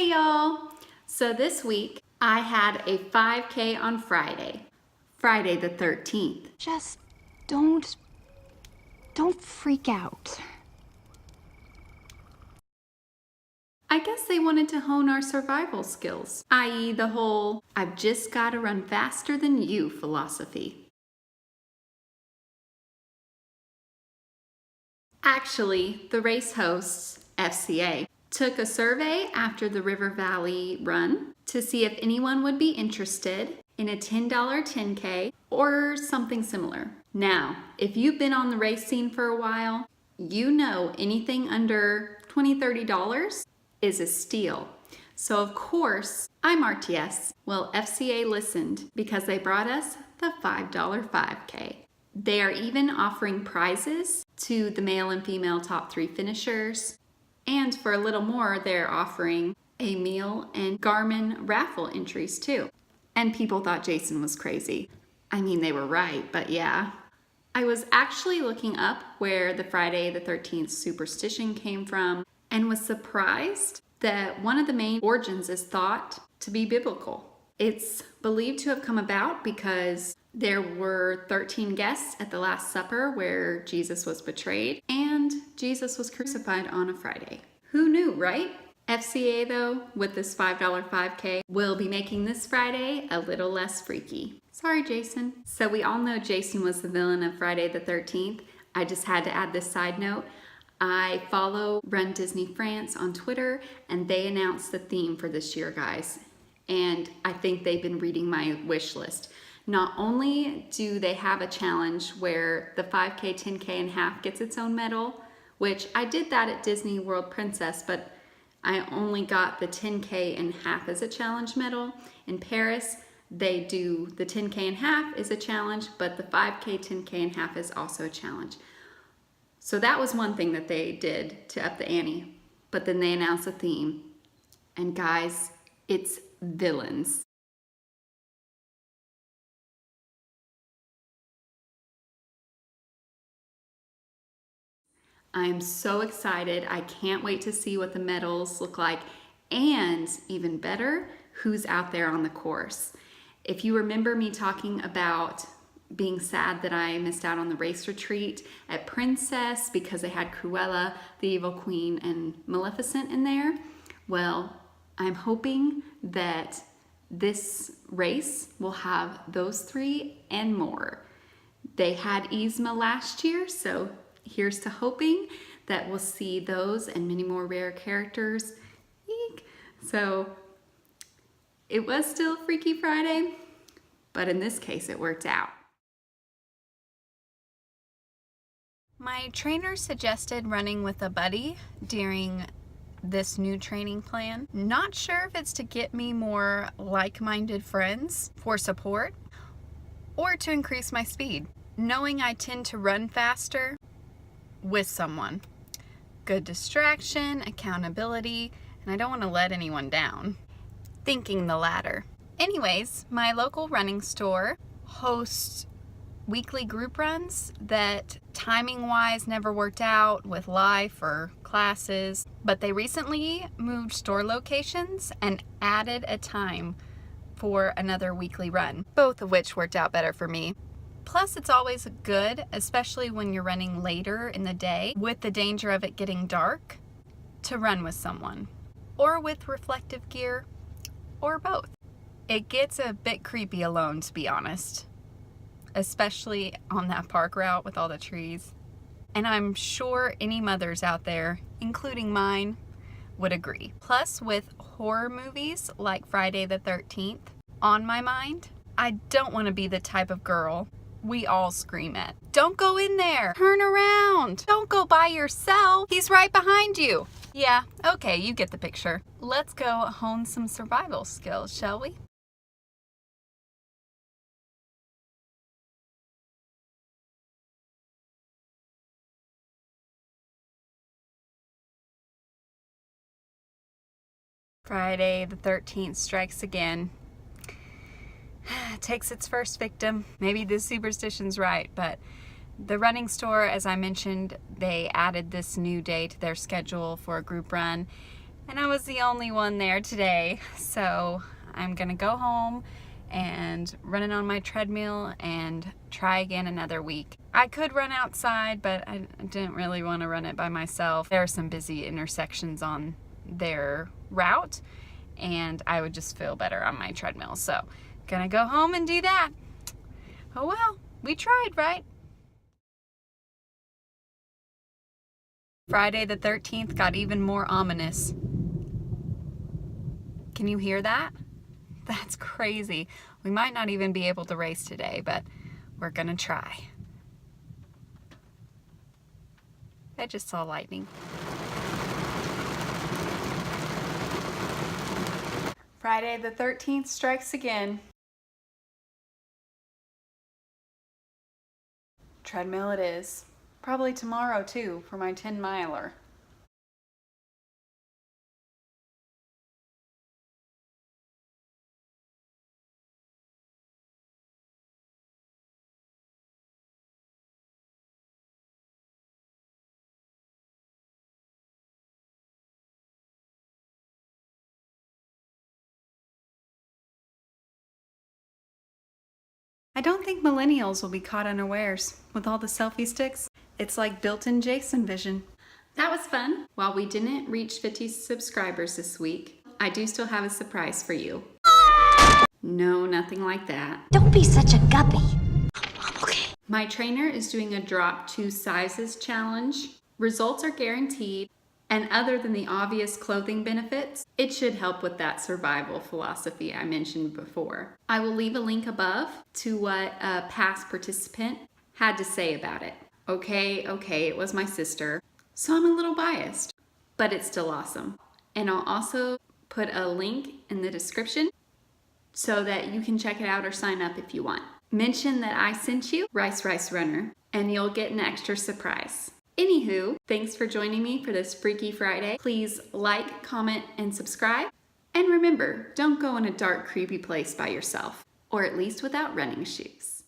Hey y'all! So this week I had a 5K on Friday the 13th. Just don't freak out. I guess they wanted to hone our survival skills, i.e. the whole I've just got to run faster than you philosophy. Actually, the race hosts, FCA, took a survey after the River Valley run to see if anyone would be interested in a $10 10K or something similar. Now, if you've been on the race scene for a while, you know anything under $20, $30 is a steal. So of course, I marked yes. Well, FCA listened because they brought us the $5 5K. They are even offering prizes to the male and female top 3 finishers. And for a little more, they're offering a meal and Garmin raffle entries too. And people thought Jason was crazy. I mean, they were right, but yeah. I was actually looking up where the Friday the 13th superstition came from and was surprised that one of the main origins is thought to be biblical. It's believed to have come about because there were 13 guests at the Last Supper where Jesus was betrayed and Jesus was crucified on a Friday. Who knew, right? FCA though, with this $5 5K, will be making this Friday a little less freaky. Sorry, Jason. So we all know Jason was the villain of Friday the 13th. I just had to add this side note. I follow Run Disney France on Twitter and they announced the theme for this year, guys. And I think they've been reading my wish list. Not only do they have a challenge where the 5K, 10K and half gets its own medal, which I did that at Disney World Princess, but I only got the 10K and half as a challenge medal. In Paris, they do the 10K and half is a challenge, but the 5K, 10K and half is also a challenge. So that was one thing that they did to up the ante. But then they announced a theme. And guys, it's villains. I'm so excited. I can't wait to see what the medals look like. And even better, who's out there on the course. If you remember me talking about being sad that I missed out on the race retreat at Princess because they had Cruella, the Evil Queen, and Maleficent in there, well, I'm hoping that this race will have those 3 and more. They had Yzma last year, so here's to hoping that we'll see those and many more rare characters. Eek. So it was still Freaky Friday, but in this case it worked out. My trainer suggested running with a buddy during this new training plan. Not sure if it's to get me more like-minded friends for support or to increase my speed. Knowing I tend to run faster with someone. Good distraction, accountability, and I don't want to let anyone down. Thinking the latter. Anyways, my local running store hosts weekly group runs that timing-wise never worked out with life or classes, but they recently moved store locations and added a time for another weekly run, both of which worked out better for me. Plus, it's always good, especially when you're running later in the day with the danger of it getting dark, to run with someone or with reflective gear or both. It gets a bit creepy alone, to be honest, especially on that park route with all the trees. And I'm sure any mothers out there, including mine, would agree. Plus, with horror movies like Friday the 13th on my mind, I don't want to be the type of girl we all scream at. Don't go in there! Turn around! Don't go by yourself! He's right behind you! Yeah, okay, you get the picture. Let's go hone some survival skills, shall we? Friday the 13th strikes again. Takes its first victim. Maybe this superstition's right, but the running store, as I mentioned, they added this new day to their schedule for a group run, And I was the only one there today, so I'm gonna go home and run it on my treadmill and try again another week. I could run outside, but I didn't really want to run it by myself. There are some busy intersections on their route, and I would just feel better on my treadmill. So, gonna go home and do that. Oh well, we tried, right? Friday the 13th got even more ominous. Can you hear that? That's crazy. We might not even be able to race today, but we're gonna try. I just saw lightning. Friday the 13th strikes again. Treadmill it is. Probably tomorrow too, for my 10-miler. I don't think millennials will be caught unawares with all the selfie sticks. It's like built-in Jason vision. That was fun. While we didn't reach 50 subscribers this week, I do still have a surprise for you. No, nothing like that. Don't be such a guppy. Okay. My trainer is doing a drop 2 sizes challenge. Results are guaranteed, and other than the obvious clothing benefits, it should help with that survival philosophy I mentioned before. I will leave a link above to what a past participant had to say about it. Okay, it was my sister, so I'm a little biased, but it's still awesome. And I'll also put a link in the description so that you can check it out or sign up if you want. Mention that I sent you, Rice Runner, and you'll get an extra surprise. Anywho, thanks for joining me for this Freaky Friday. Please like, comment, and subscribe. And remember, don't go in a dark, creepy place by yourself, or at least without running shoes.